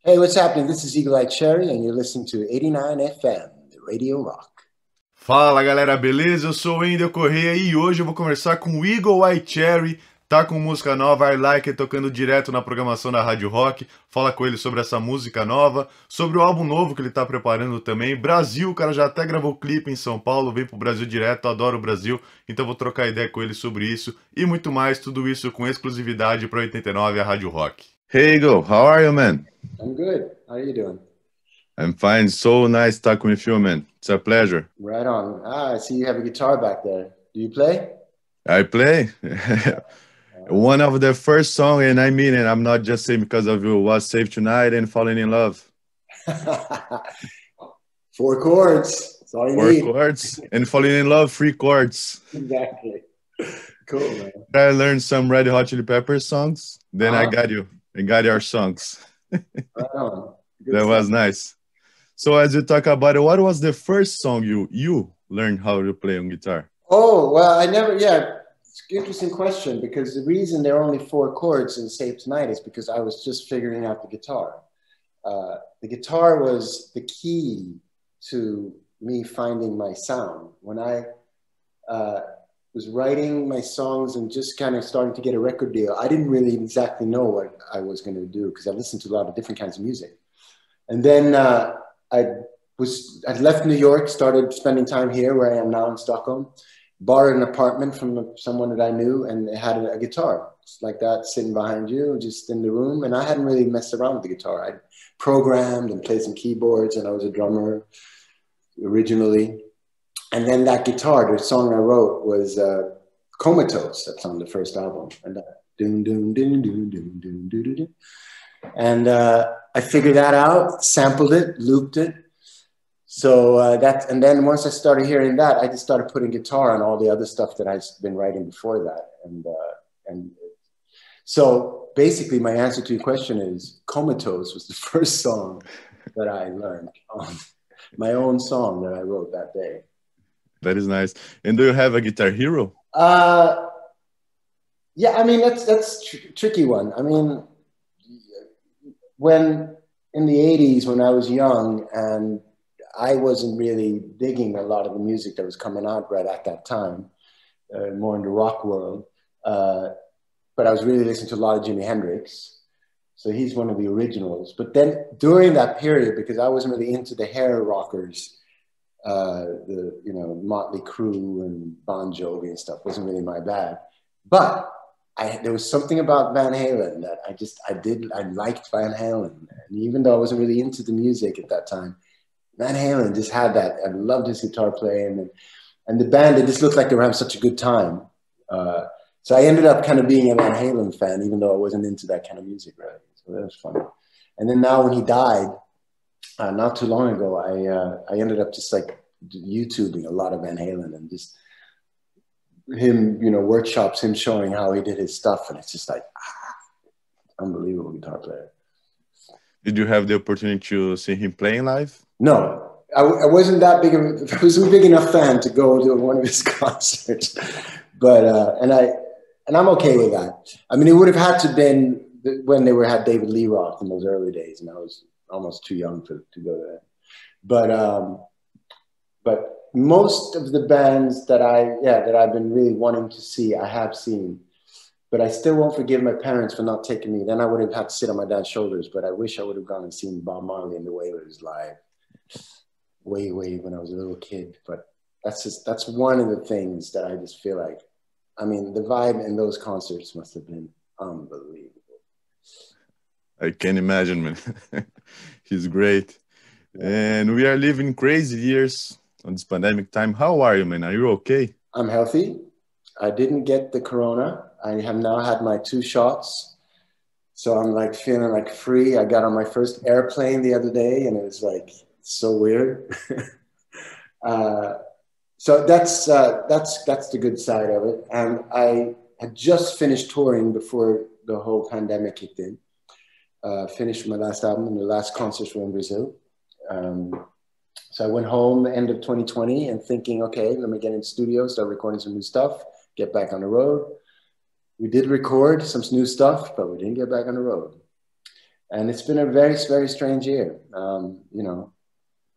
Hey, what's happening? This is Eagle Eye Cherry, and you're listening to 89 FM, the Radio Rock. Fala galera, beleza? Eu sou o Wendell Correia e hoje eu vou conversar com o Eagle Eye Cherry. Tá com música nova, I Like It, tocando direto na programação da Rádio Rock. Fala com ele sobre essa música nova, sobre o álbum novo que ele tá preparando também. Brasil, o cara já até gravou clipe em São Paulo, vem pro Brasil direto, adoro o Brasil. Então vou trocar ideia com ele sobre isso e muito mais, tudo isso com exclusividade para 89, a Rádio Rock. Hey Eagle, how are you, man? I'm good. How are you doing? I'm fine. So nice talking with you, man. It's a pleasure. Right on. I see you have a guitar back there. Do you play? I play. One of the first song, and I mean it, I'm not just saying because of you, was Save Tonight and Falling in Love. 4 chords. That's all you Four need. chords. And Falling in Love, 3 chords. Exactly. Cool, man. I learned some Red Hot Chili Peppers songs. Then I got you. I got your songs. Right on. Good That stuff. was nice. So as you talk about it, what was the first song you learned how to play on guitar? Oh, well, it's an interesting question because the reason there are only 4 chords in Save Tonight is because I was just figuring out the guitar. The guitar was the key to me finding my sound. When I was writing my songs and just kind of starting to get a record deal, I didn't really exactly know what I was going to do because I listened to a lot of different kinds of music. And then I'd left New York, started spending time here where I am now in Stockholm, borrowed an apartment from someone that I knew, and it had a guitar just like that sitting behind you, just in the room. And I hadn't really messed around with the guitar. I programmed and played some keyboards, and I was a drummer originally. And then that guitar, the song I wrote was Comatose. That's on the first album. And doom, doom, doom, doom, doom, doom, doom, doom. And I figured that out, sampled it, looped it. So and then once I started hearing that, I just started putting guitar on all the other stuff that I've been writing before that. And so basically my answer to your question is Comatose was the first song that I learned on my own song that I wrote that day. That is nice. And do you have a guitar hero? Yeah, I mean, that's tricky one. I mean, when in the 80s, when I was young and I wasn't really digging a lot of the music that was coming out right at that time, more in the rock world, but I was really listening to a lot of Jimi Hendrix. So he's one of the originals. But then during that period, because I wasn't really into the hair rockers, the Motley Crue and Bon Jovi and stuff wasn't really my bag. But there was something about Van Halen that I liked Van Halen. And even though I wasn't really into the music at that time, Van Halen just had that. I loved his guitar playing and the band, they just looked like they were having such a good time. So I ended up kind of being a Van Halen fan, even though I wasn't into that kind of music, really. So that was fun. And then now when he died, not too long ago, I ended up just like YouTubing a lot of Van Halen and just him, workshops, him showing how he did his stuff. And it's just like, unbelievable guitar player. Did you have the opportunity to see him playing live? No, I wasn't that big I wasn't a big enough fan to go to one of his concerts, but, and I'm okay with that. I mean, it would have had to been when they had David Lee Roth in those early days, and I was almost too young to go there. But most of the bands that I've been really wanting to see, I have seen. But I still won't forgive my parents for not taking me. Then I would have had to sit on my dad's shoulders. But I wish I would have gone and seen Bob Marley and the Wailers live, way when I was a little kid. But that's one of the things that I just feel like. I mean, the vibe in those concerts must have been unbelievable. I can imagine, man. He's great. Yeah. And we are living crazy years on this pandemic time. How are you, man? Are you okay? I'm healthy. I didn't get the corona. I have now had my 2 shots. So I'm like feeling like free. I got on my first airplane the other day and it was like so weird. So that's the good side of it. And I had just finished touring before the whole pandemic kicked in. Finished my last album and the last concerts were in Brazil. So I went home end of 2020 and thinking, okay, let me get in the studio, start recording some new stuff, get back on the road. We did record some new stuff, but we didn't get back on the road. And it's been a very, very strange year. You know,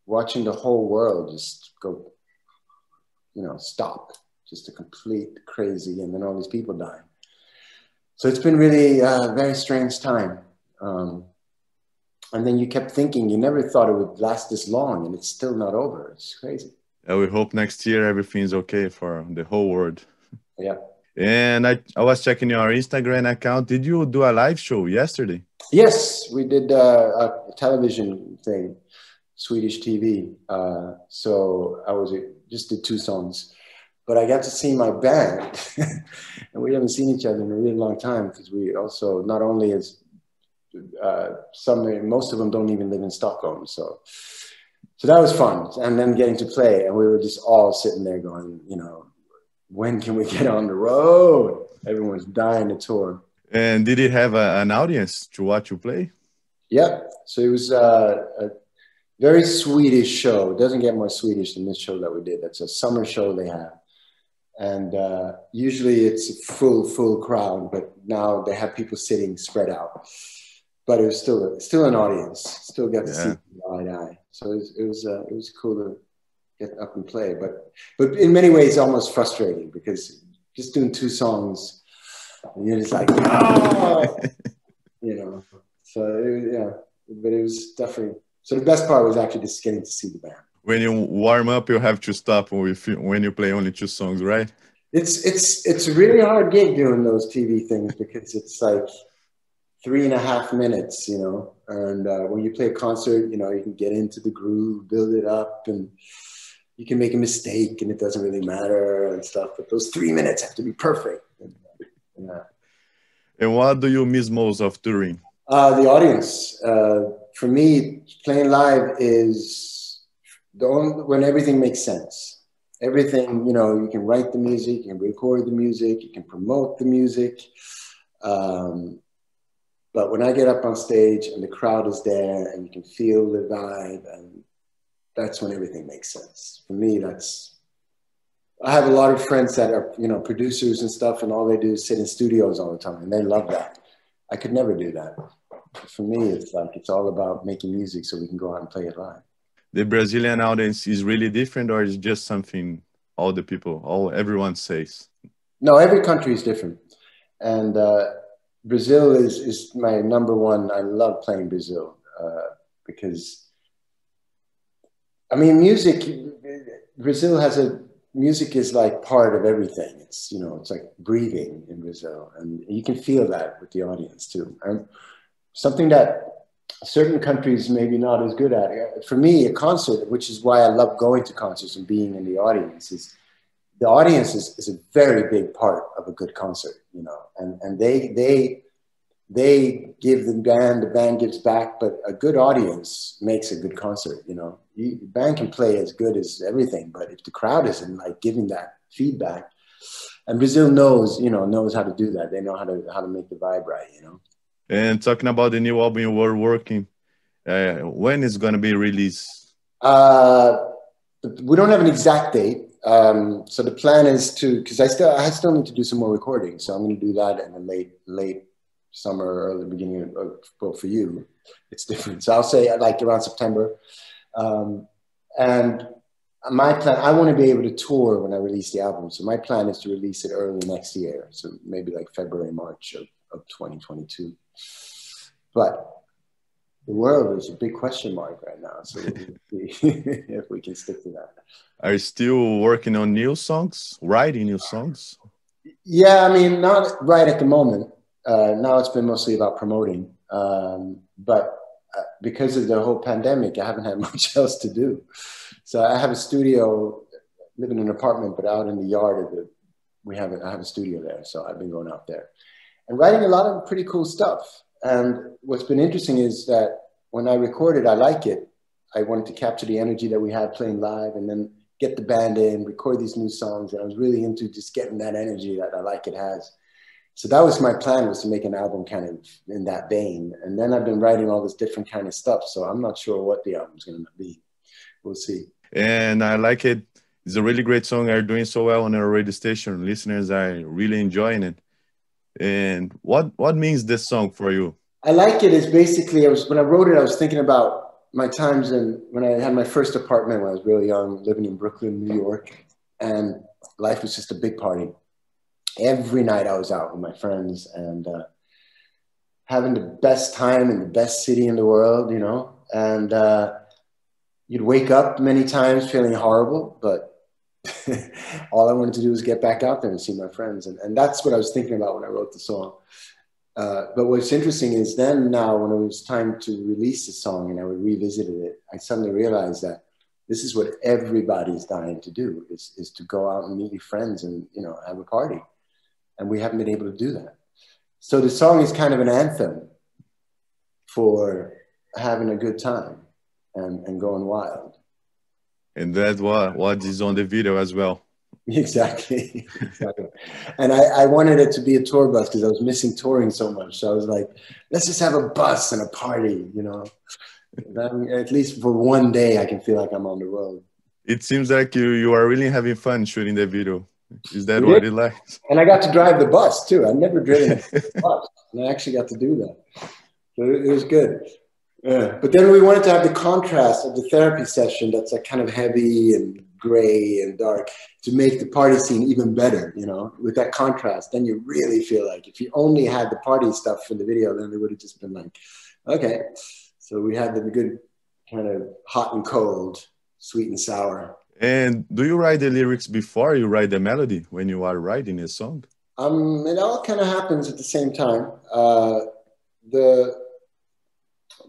watching the whole world just go, you know, stop, just a complete crazy, and then all these people dying. So it's been really a very strange time. And then you kept thinking, you never thought it would last this long, and it's still not over. It's crazy. We hope next year everything's okay for the whole world. Yeah. And I was checking your Instagram account. Did you do a live show yesterday? Yes, we did a television thing, Swedish TV. So I just did 2 songs, but I got to see my band, and we haven't seen each other in a really long time, because we also, not only as most of them don't even live in Stockholm, so that was fun. And then getting to play, and we were just all sitting there going, you know, when can we get on the road? Everyone's dying to tour. And did it have an audience to watch you play? Yep. So it was a very Swedish show. It doesn't get more Swedish than this show that we did. That's a summer show they have. And usually it's a full crowd, but now they have people sitting spread out. But it was still an audience. Still got to see eye to eye. So it was cool to get up and play. But in many ways, almost frustrating, because just doing 2 songs, and you're just like, oh, you know. So but it was definitely. So the best part was actually just getting to see the band. When you warm up, you have to stop when you play only 2 songs, right? It's a really hard gig doing those TV things, because it's like 3.5 minutes, you know. And when you play a concert, you know, you can get into the groove, build it up, and you can make a mistake, and it doesn't really matter and stuff. But those 3 minutes have to be perfect. And what do you miss most of touring? The audience. For me, playing live is when everything makes sense. Everything, you know, you can write the music, you can record the music, you can promote the music. But when I get up on stage and the crowd is there and you can feel the vibe, and that's when everything makes sense. For me, I have a lot of friends that are, you know, producers and stuff, and all they do is sit in studios all the time, and they love that. I could never do that. For me, it's all about making music so we can go out and play it live. The Brazilian audience is really different, or is just something everyone says? No, every country is different. And Brazil is my number one. I love playing Brazil because, I mean, Brazil music is like part of everything. It's, you know, it's like breathing in Brazil, and you can feel that with the audience too. And something that certain countries maybe not as good at. For me, a concert, which is why I love going to concerts and being in the audience, is the audience is a very big part of a good concert, you know, and they give the band gives back, but a good audience makes a good concert, you know. The band can play as good as everything, but if the crowd isn't like giving that feedback, and Brazil knows how to do that. They know how to make the vibe right, you know. And talking about the new album you were working, when is going to be released? We don't have an exact date. So the plan is because I still need to do some more recording. So I'm going to do that in the late summer or the beginning of, well, for you, it's different. So I'll say like around September. And my plan, I want to be able to tour when I release the album. So my plan is to release it early next year. So maybe like February, March of 2022. But the world is a big question mark right now. So we'll see if we can stick to that. Are you still working on new songs, writing new songs? Yeah, I mean, not right at the moment. Now it's been mostly about promoting. But because of the whole pandemic, I haven't had much else to do. So I have a studio, live in an apartment, but out in the yard of I have a studio there. So I've been going out there and writing a lot of pretty cool stuff. And what's been interesting is that when I recorded, I like it. I wanted to capture the energy that we had playing live and then get the band in, record these new songs. And I was really into just getting that energy that I like it has. So that was my plan, was to make an album kind of in that vein. And then I've been writing all this different kind of stuff. So I'm not sure what the album's going to be. We'll see. And I like it. It's a really great song. Are doing so well on our radio station. Listeners are really enjoying it. And what means this song for you? I like it. It's basically, when I wrote it, I was thinking about my times when I had my first apartment when I was really young, living in Brooklyn, New York, and life was just a big party. Every night I was out with my friends and having the best time in the best city in the world, you know, and you'd wake up many times feeling horrible, but all I wanted to do was get back out there and see my friends. And that's what I was thinking about when I wrote the song. But what's interesting is then now when it was time to release the song and I revisited it, I suddenly realized that this is what everybody's dying to do is to go out and meet your friends and, you know, have a party. And we haven't been able to do that. So the song is kind of an anthem for having a good time and going wild. And that's what is on the video as well. Exactly. Exactly. And I wanted it to be a tour bus because I was missing touring so much. So I was like, let's just have a bus and a party, you know. Then, at least for one day, I can feel like I'm on the road. It seems like you are really having fun shooting the video. Is that what you like? And I got to drive the bus too. I've never driven a bus, and I actually got to do that. So it was good. Yeah. But then we wanted to have the contrast of the therapy session that's like kind of heavy and gray and dark to make the party scene even better, you know, with that contrast. Then you really feel like if you only had the party stuff in the video, then it would have just been like, okay. So we had the good kind of hot and cold, sweet and sour. And do you write the lyrics before you write the melody when you are writing a song? It all kind of happens at the same time.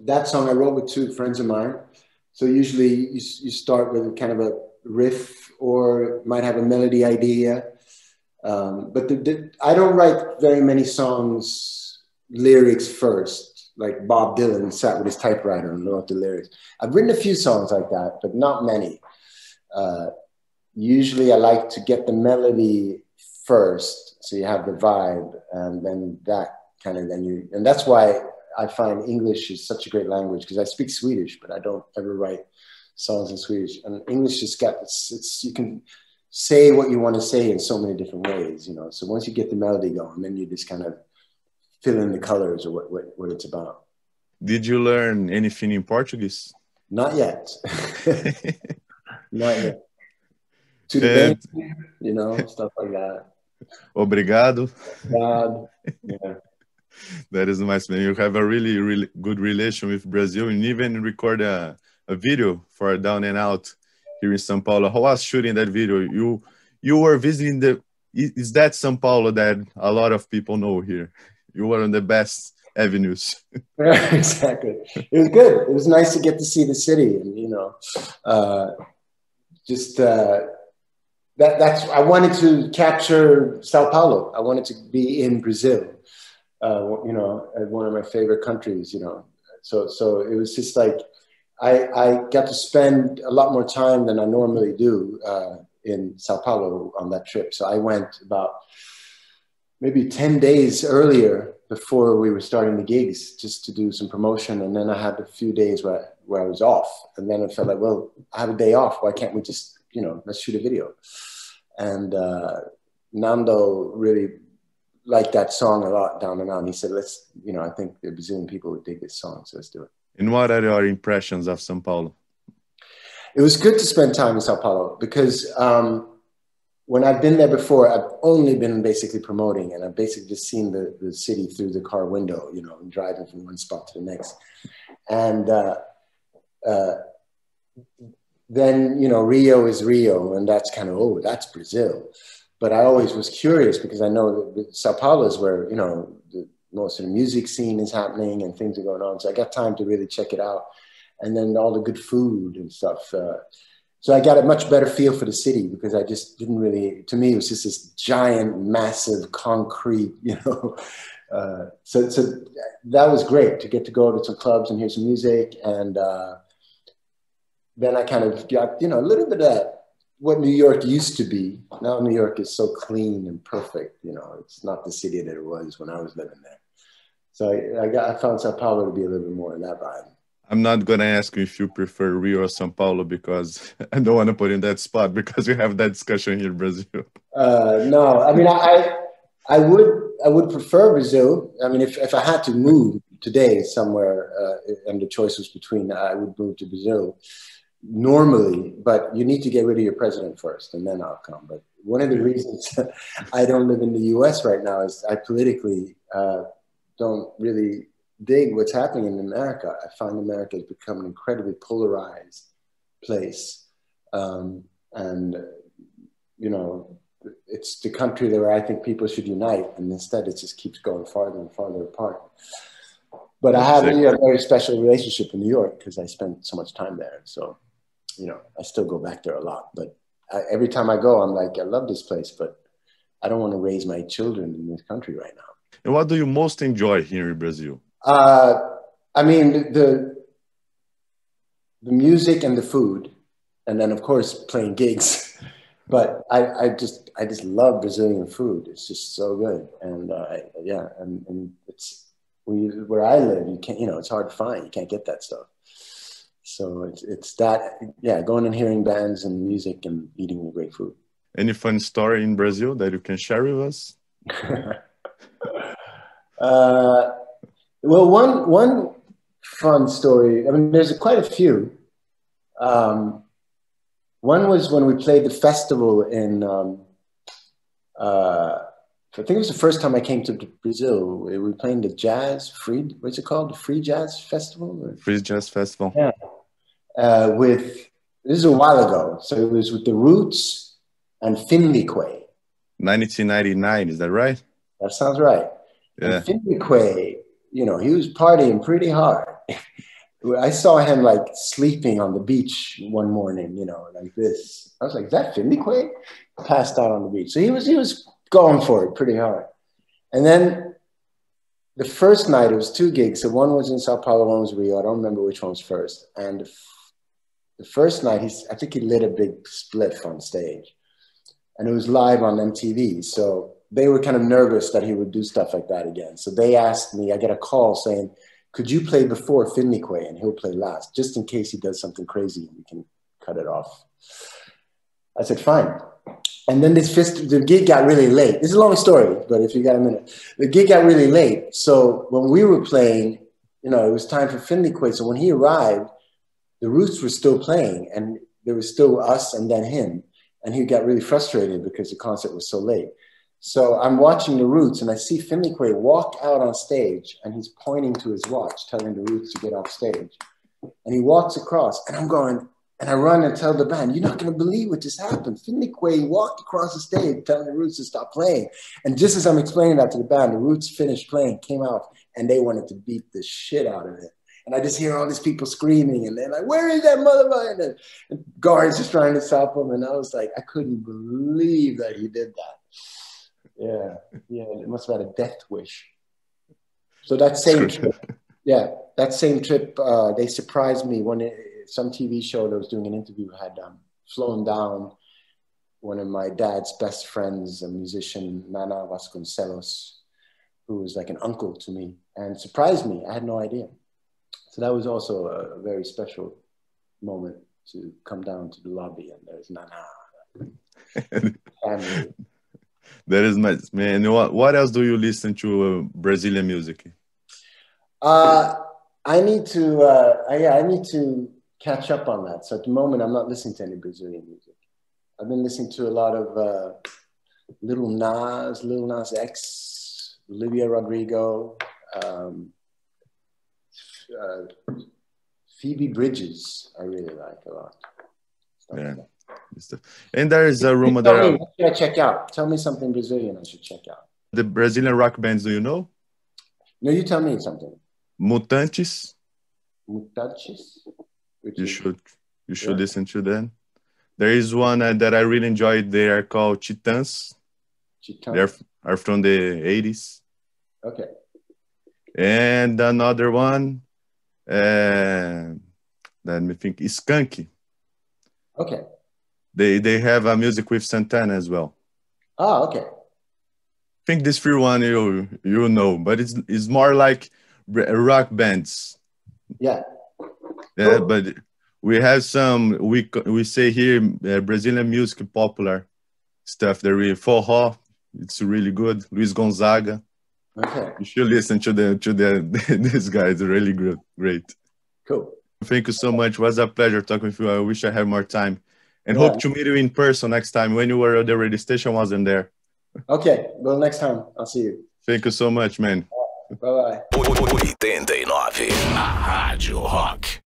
That song I wrote with two friends of mine. So usually you start with kind of a riff or might have a melody idea. But I don't write very many songs lyrics first, like Bob Dylan sat with his typewriter and wrote the lyrics. I've written a few songs like that, but not many. Usually I like to get the melody first, so you have the vibe, and then that kind of, and that's why I find English is such a great language, because I speak Swedish, but I don't ever write songs in Swedish. And English has got, you can say what you want to say in so many different ways, you know. So once you get the melody going, then you just kind of fill in the colors or what it's about. Did you learn anything in Portuguese? Not yet. Not yet. To the bem, you know, stuff like that. Obrigado. God, yeah. That is nice, man. You have a really, really good relation with Brazil, and even record a video for Down and Out here in Sao Paulo. How was shooting that video? You were visiting is that Sao Paulo that a lot of people know here? You were on the best avenues. Exactly. It was good. It was nice to get to see the city, and you know, that's I wanted to capture Sao Paulo. I wanted to be in Brazil. You know, one of my favorite countries, you know. So it was just like, I got to spend a lot more time than I normally do in Sao Paulo on that trip. So I went about maybe 10 days earlier before we were starting the gigs, just to do some promotion. And then I had a few days where I was off. And then I felt like, well, I have a day off. Why can't we just, you know, let's shoot a video. And Nando really liked that song a lot, Down and Out. He said, let's, you know, I think the Brazilian people would dig this song, so let's do it. And what are your impressions of Sao Paulo? It was good to spend time in Sao Paulo because when I've been there before, I've only been basically promoting, and I've basically just seen the city through the car window, you know, and driving from one spot to the next. And then, you know, Rio is Rio, and that's kind of, oh, that's Brazil. But I always was curious because I know that Sao Paulo is where, you know, most of the music scene is happening and things are going on. So I got time to really check it out. And then all the good food and stuff. So I got a much better feel for the city because I just didn't really, to me, it was just this giant, massive concrete, you know. So that was great to get to go to some clubs and hear some music. And then I kind of got, you know, a little bit of that, what New York used to be. Now New York is so clean and perfect, you know, it's not the city that it was when I was living there. So I found Sao Paulo to be a little bit more in that vibe. I'm not going to ask you if you prefer Rio or Sao Paulo because I don't want to put you in that spot because we have that discussion here in Brazil. No, I mean, I would prefer Brazil. I mean, if I had to move, today somewhere, and the choice was between, I would move to Brazil normally, but you need to get rid of your president first, and then I'll come. But one of the reasons I don't live in the US right now is I politically don't really dig what's happening in America. I find America has become an incredibly polarized place. And, you know, it's the country where I think people should unite, and instead it just keeps going farther and farther apart. But I have a very special relationship in New York because I spent so much time there. So, you know, I still go back there a lot. But every time I go, I'm like, I love this place, but I don't want to raise my children in this country right now. And what do you most enjoy here in Brazil? I mean, the music and the food, and then of course playing gigs. But I just love Brazilian food. It's just so good, and yeah, and it's where I live. You can't, you know, it's hard to find. You can't get that stuff. So it's that, yeah, going and hearing bands and music and eating great food. Any fun story in Brazil that you can share with us? Well, one fun story. I mean, there's quite a few. One was when we played the festival in. I think it was the first time I came to Brazil. We were playing the what's it called? The Free Jazz Festival? Free Jazz Festival. Yeah. This is a while ago. So it was with the Roots and Finliquay. 1999, is that right? That sounds right. Yeah. And Finliquay, you know, he was partying pretty hard. I saw him like sleeping on the beach one morning, you know, like this. I was like, is that Finliquay? Passed out on the beach. So he was going for it pretty hard. And then the first night, it was 2 gigs. So one was in Sao Paulo, one was Rio. I don't remember which one was first. And the first night, I think he lit a big spliff on stage. And it was live on MTV. So they were kind of nervous that he would do stuff like that again. So they asked me, I get a call saying, could you play before Finliquay and he'll play last, just in case he does something crazy, we can cut it off. I said, fine. And then the gig got really late. This is a long story, but if you got a minute. The gig got really late. So when we were playing, you know, it was time for Finliquay. So when he arrived, the Roots were still playing and there was still us and then him. And he got really frustrated because the concert was so late. So I'm watching the Roots and I see Finliquay walk out on stage and he's pointing to his watch, telling the Roots to get off stage. And he walks across and I'm going, and I run and tell the band, you're not going to believe what just happened. Finliquay walked across the stage telling the Roots to stop playing. And just as I'm explaining that to the band, the Roots finished playing, came out, and they wanted to beat the shit out of it. And I just hear all these people screaming and they're like, where is that motherfucker? And guards just trying to stop him. And I was like, I couldn't believe that he did that. Yeah, it must have had a death wish. So that same trip, they surprised me when some TV show that was doing an interview had flown down one of my dad's best friends, a musician, Nana Vasconcelos, who was like an uncle to me, and surprised me. I had no idea. So that was also a very special moment to come down to the lobby and there's Nana. Family. That is nice, man. What else do you listen to Brazilian music? I need to catch up on that. So at the moment, I'm not listening to any Brazilian music. I've been listening to a lot of Lil Nas X, Olivia Rodrigo, Phoebe Bridges. I really like a lot. Yeah. And there is a rumor that what should I check out? Tell me something Brazilian I should check out. The Brazilian rock bands, do you know? No, you tell me something. Mutantes. Mutantes? You should listen to them. There is one that I really enjoyed. They are called Titãs. They are from the 80s. Okay. And another one, let me think, Skank. Okay. They have a music with Santana as well. Oh, okay. I think this free one you know, but it's more like rock bands. Yeah. Yeah, cool. But we have some, we say here, Brazilian music popular stuff. There is forró, it's really good. Luis Gonzaga. Okay. You should listen to this guy. It's really great. Cool. Thank you so much. It was a pleasure talking with you. I wish I had more time. And hope to meet you in person next time. When you were at the radio station, wasn't there. Okay. Well, next time I'll see you. Thank you so much, man. Bye-bye. 89, a Rádio Rock.